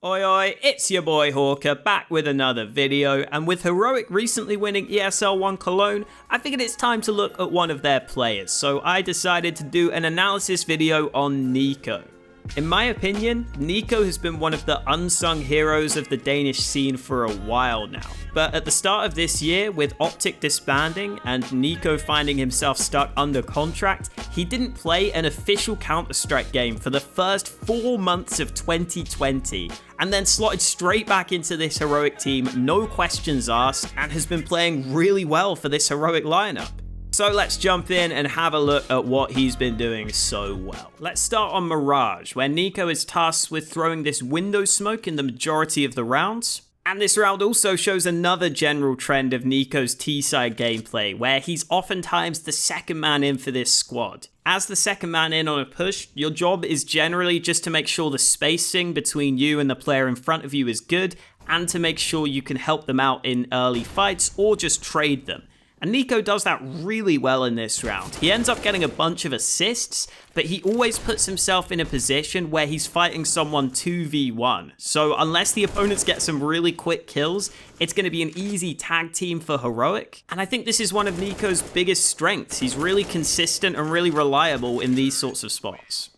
Oi oi, it's your boy Hawker back with another video, and with Heroic recently winning ESL 1 Cologne, I figured it's time to look at one of their players, so I decided to do an analysis video on NiKo. In my opinion, NiKo has been one of the unsung heroes of the Danish scene for a while now. But at the start of this year, with Optic disbanding and NiKo finding himself stuck under contract, he didn't play an official Counter-Strike game for the first 4 months of 2020, and then slotted straight back into this Heroic team, no questions asked, and has been playing really well for this Heroic lineup. So let's jump in and have a look at what he's been doing so well. Let's start on Mirage, where NiKo is tasked with throwing this window smoke in the majority of the rounds. And this round also shows another general trend of NiKo's T-side gameplay, where he's oftentimes the second man in for this squad. As the second man in on a push, your job is generally just to make sure the spacing between you and the player in front of you is good, and to make sure you can help them out in early fights or just trade them. And NiKo does that really well in this round. He ends up getting a bunch of assists, but he always puts himself in a position where he's fighting someone 2v1. So unless the opponents get some really quick kills, it's going to be an easy tag team for Heroic. And I think this is one of NiKo's biggest strengths. He's really consistent and really reliable in these sorts of spots.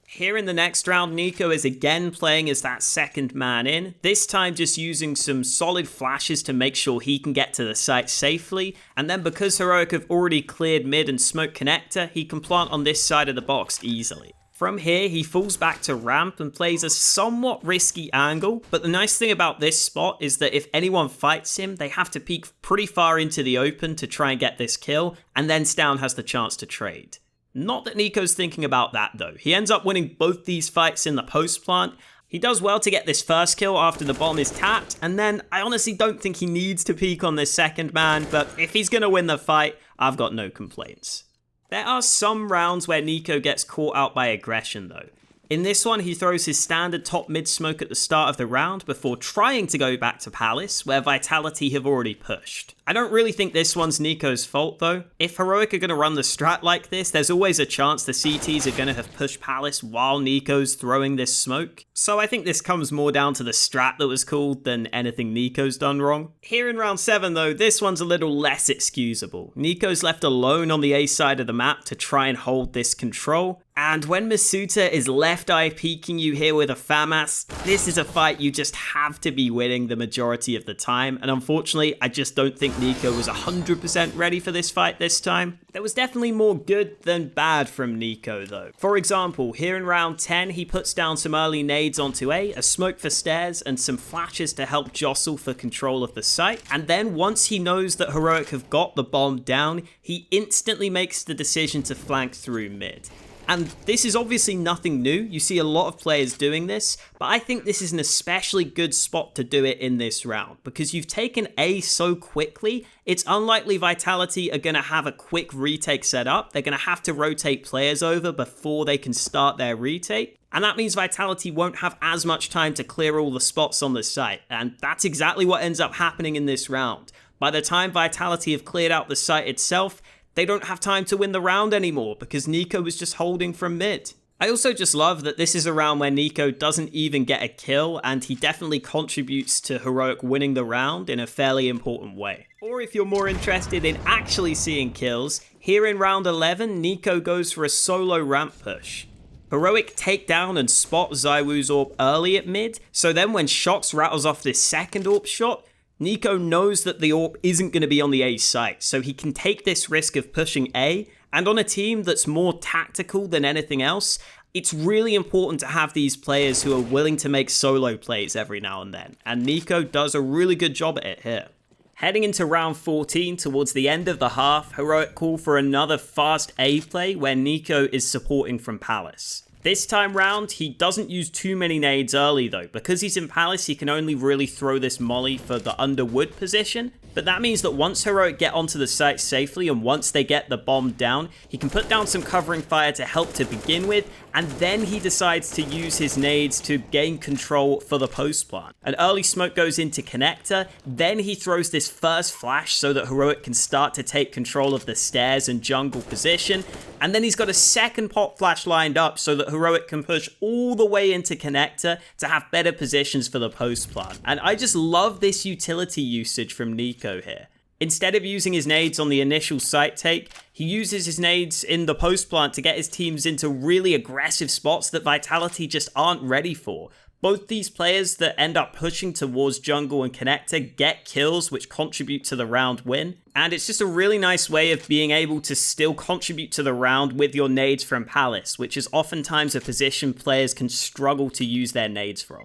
Here in the next round, NiKo is again playing as that second man in, this time just using some solid flashes to make sure he can get to the site safely, and then because Heroic have already cleared mid and smoke connector, he can plant on this side of the box easily. From here, he falls back to ramp and plays a somewhat risky angle, but the nice thing about this spot is that if anyone fights him, they have to peek pretty far into the open to try and get this kill, and then Stavn has the chance to trade. Not that NiKo's thinking about that though. He ends up winning both these fights in the post plant. He does well to get this first kill after the bomb is tapped, and then I honestly don't think he needs to peek on this second man, but if he's gonna win the fight, I've got no complaints. There are some rounds where NiKo gets caught out by aggression though. In this one, he throws his standard top mid smoke at the start of the round before trying to go back to Palace, where Vitality have already pushed. I don't really think this one's NiKo's fault though. If Heroic are going to run the strat like this, there's always a chance the CTs are going to have pushed Palace while NiKo's throwing this smoke. So I think this comes more down to the strat that was called than anything NiKo's done wrong. Here in round 7 though, this one's a little less excusable. NiKo's left alone on the A side of the map to try and hold this control. And when Misutaaa is left eye peeking you here with a FAMAS, this is a fight you just have to be winning the majority of the time, and unfortunately I just don't think NiKo was 100% ready for this fight this time. There was definitely more good than bad from NiKo though. For example, here in round 10 he puts down some early nades onto A, a smoke for stairs, and some flashes to help jostle for control of the site, and then once he knows that Heroic have got the bomb down, he instantly makes the decision to flank through mid. And this is obviously nothing new, you see a lot of players doing this, but I think this is an especially good spot to do it in this round, because you've taken A so quickly, it's unlikely Vitality are going to have a quick retake set up, they're going to have to rotate players over before they can start their retake, and that means Vitality won't have as much time to clear all the spots on the site, and that's exactly what ends up happening in this round. By the time Vitality have cleared out the site itself, they don't have time to win the round anymore because NiKo was just holding from mid. I also just love that this is a round where NiKo doesn't even get a kill, and he definitely contributes to Heroic winning the round in a fairly important way. Or if you're more interested in actually seeing kills, here in round 11, NiKo goes for a solo ramp push. Heroic take down and spot ZywOo's AWP early at mid, so then when Shox rattles off this second AWP shot, NiKo knows that the AWP isn't going to be on the A site, so he can take this risk of pushing A, and on a team that's more tactical than anything else, it's really important to have these players who are willing to make solo plays every now and then, and NiKo does a really good job at it here. Heading into round 14, towards the end of the half, Heroic call for another fast A play where NiKo is supporting from Palace. This time round, he doesn't use too many nades early though. Because he's in Palace, he can only really throw this molly for the under wood position. But that means that once Heroic get onto the site safely and once they get the bomb down, he can put down some covering fire to help to begin with, and then he decides to use his nades to gain control for the post plant. An early smoke goes into connector, then he throws this first flash so that Heroic can start to take control of the stairs and jungle position, and then he's got a second pop flash lined up so that Heroic can push all the way into connector to have better positions for the post plant. And I just love this utility usage from NiKo here. Instead of using his nades on the initial site take, he uses his nades in the post plant to get his teams into really aggressive spots that Vitality just aren't ready for. Both these players that end up pushing towards jungle and connector get kills which contribute to the round win. And it's just a really nice way of being able to still contribute to the round with your nades from Palace, which is oftentimes a position players can struggle to use their nades from.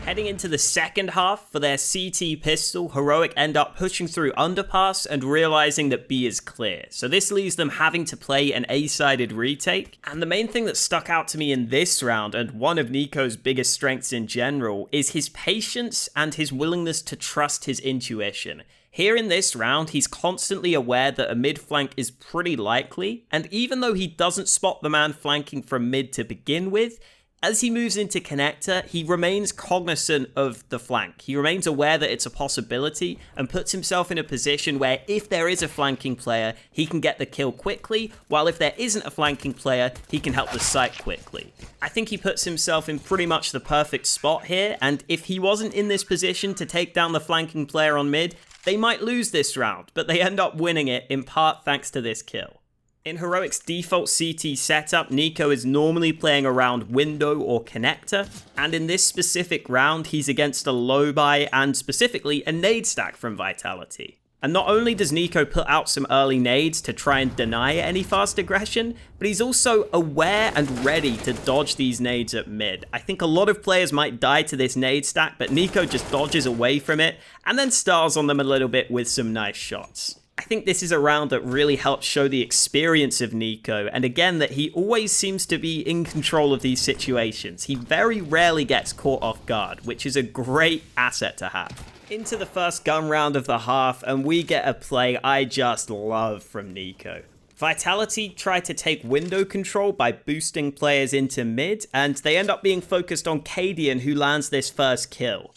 Heading into the second half, for their CT pistol, Heroic end up pushing through underpass and realizing that B is clear. So this leaves them having to play an A-sided retake. And the main thing that stuck out to me in this round, and one of NiKo's biggest strengths in general, is his patience and his willingness to trust his intuition. Here in this round, he's constantly aware that a mid flank is pretty likely, and even though he doesn't spot the man flanking from mid to begin with, as he moves into connector, he remains cognizant of the flank. He remains aware that it's a possibility and puts himself in a position where if there is a flanking player, he can get the kill quickly, while if there isn't a flanking player, he can help the site quickly. I think he puts himself in pretty much the perfect spot here, and if he wasn't in this position to take down the flanking player on mid, they might lose this round, but they end up winning it in part thanks to this kill. In Heroic's default CT setup, NiKo is normally playing around window or connector, and in this specific round, he's against a low buy and specifically a nade stack from Vitality. And not only does NiKo put out some early nades to try and deny any fast aggression, but he's also aware and ready to dodge these nades at mid. I think a lot of players might die to this nade stack, but NiKo just dodges away from it and then stars on them a little bit with some nice shots. I think this is a round that really helps show the experience of NiKo, and again that he always seems to be in control of these situations. He very rarely gets caught off guard, which is a great asset to have. Into the first gun round of the half, and we get a play I just love from NiKo. Vitality try to take window control by boosting players into mid, and they end up being focused on Cadian, who lands this first kill.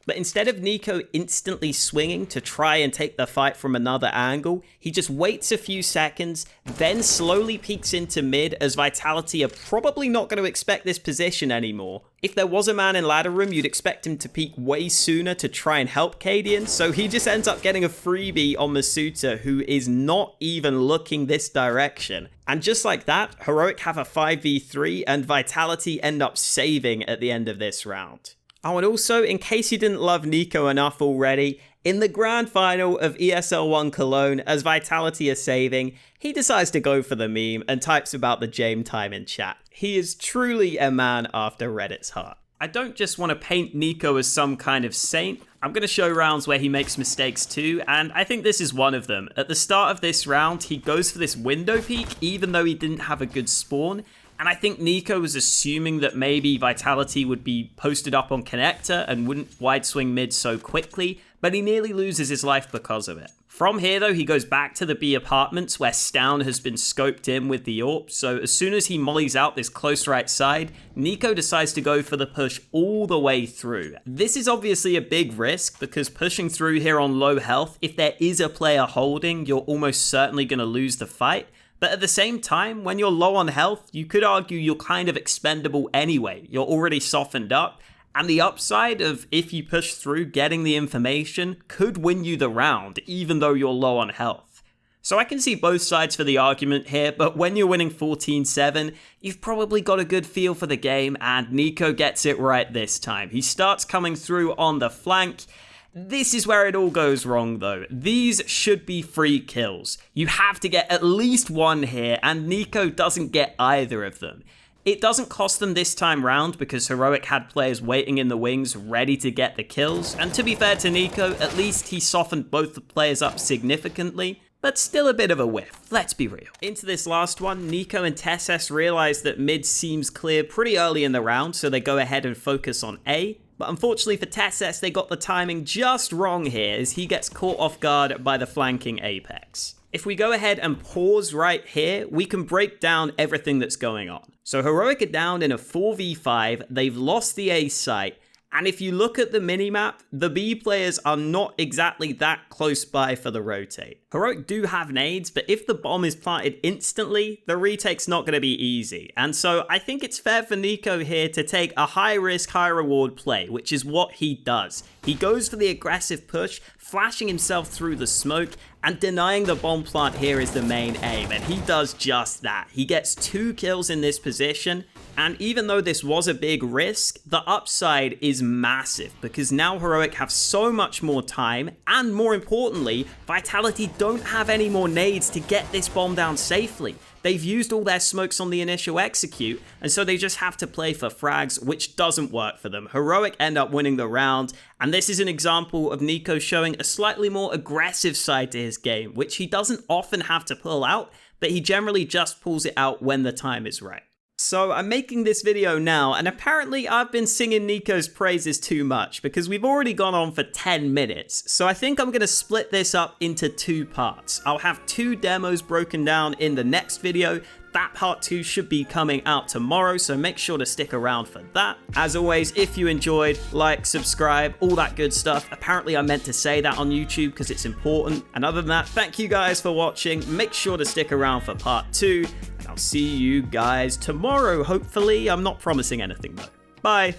But instead of NiKo instantly swinging to try and take the fight from another angle, he just waits a few seconds, then slowly peeks into mid as Vitality are probably not going to expect this position anymore. If there was a man in ladder room, you'd expect him to peek way sooner to try and help Cadian, so he just ends up getting a freebie on Masuta, who is not even looking this direction. And just like that, Heroic have a 5v3 and Vitality end up saving at the end of this round. Oh, and also, in case you didn't love NiKo enough already, in the grand final of ESL One Cologne, as Vitality is saving, he decides to go for the meme and types about the Jame time in chat. He is truly a man after Reddit's heart. I don't just want to paint NiKo as some kind of saint, I'm going to show rounds where he makes mistakes too, and I think this is one of them. At the start of this round, he goes for this window peek even though he didn't have a good spawn, and I think NiKo was assuming that maybe Vitality would be posted up on connector and wouldn't wide swing mid so quickly, but he nearly loses his life because of it. From here though, he goes back to the B apartments where Stown has been scoped in with the AWP, so as soon as he mollies out this close right side, NiKo decides to go for the push all the way through. This is obviously a big risk because pushing through here on low health, if there is a player holding, you're almost certainly going to lose the fight. But at the same time, when you're low on health, you could argue you're kind of expendable anyway. You're already softened up. And the upside of if you push through getting the information could win you the round, even though you're low on health. So I can see both sides for the argument here, but when you're winning 14-7, you've probably got a good feel for the game, and NiKo gets it right this time. He starts coming through on the flank. This is where it all goes wrong though. These should be free kills. You have to get at least one here, and NiKo doesn't get either of them. It doesn't cost them this time round because Heroic had players waiting in the wings ready to get the kills, and to be fair to NiKo, at least he softened both the players up significantly, but still a bit of a whiff, let's be real. Into this last one, NiKo and TeSeS realize that mid seems clear pretty early in the round, so they go ahead and focus on A. But unfortunately for TeSeS, they got the timing just wrong here as he gets caught off guard by the flanking Apex. If we go ahead and pause right here, we can break down everything that's going on. So Heroic are down in a 4v5, they've lost the A site, and if you look at the minimap, the B players are not exactly that close by for the rotate. Heroic do have nades, but if the bomb is planted instantly, the retake's not going to be easy. And so I think it's fair for NiKo here to take a high risk, high reward play, which is what he does. He goes for the aggressive push, flashing himself through the smoke, and denying the bomb plant here is the main aim, and he does just that. He gets 2 kills in this position, and even though this was a big risk, the upside is massive because now Heroic have so much more time, and more importantly, Vitality don't have any more nades to get this bomb down safely. They've used all their smokes on the initial execute, and so they just have to play for frags, which doesn't work for them. Heroic end up winning the round, and this is an example of NiKo showing a slightly more aggressive side to his game, which he doesn't often have to pull out, but he generally just pulls it out when the time is right. So I'm making this video now, and apparently I've been singing NiKo's praises too much because we've already gone on for 10 minutes. So I think I'm going to split this up into 2 parts. I'll have 2 demos broken down in the next video. That part 2 should be coming out tomorrow, so make sure to stick around for that. As always, if you enjoyed, like, subscribe, all that good stuff. Apparently I meant to say that on YouTube because it's important. And other than that, thank you guys for watching. Make sure to stick around for part 2. I'll see you guys tomorrow, hopefully. I'm not promising anything though. Bye.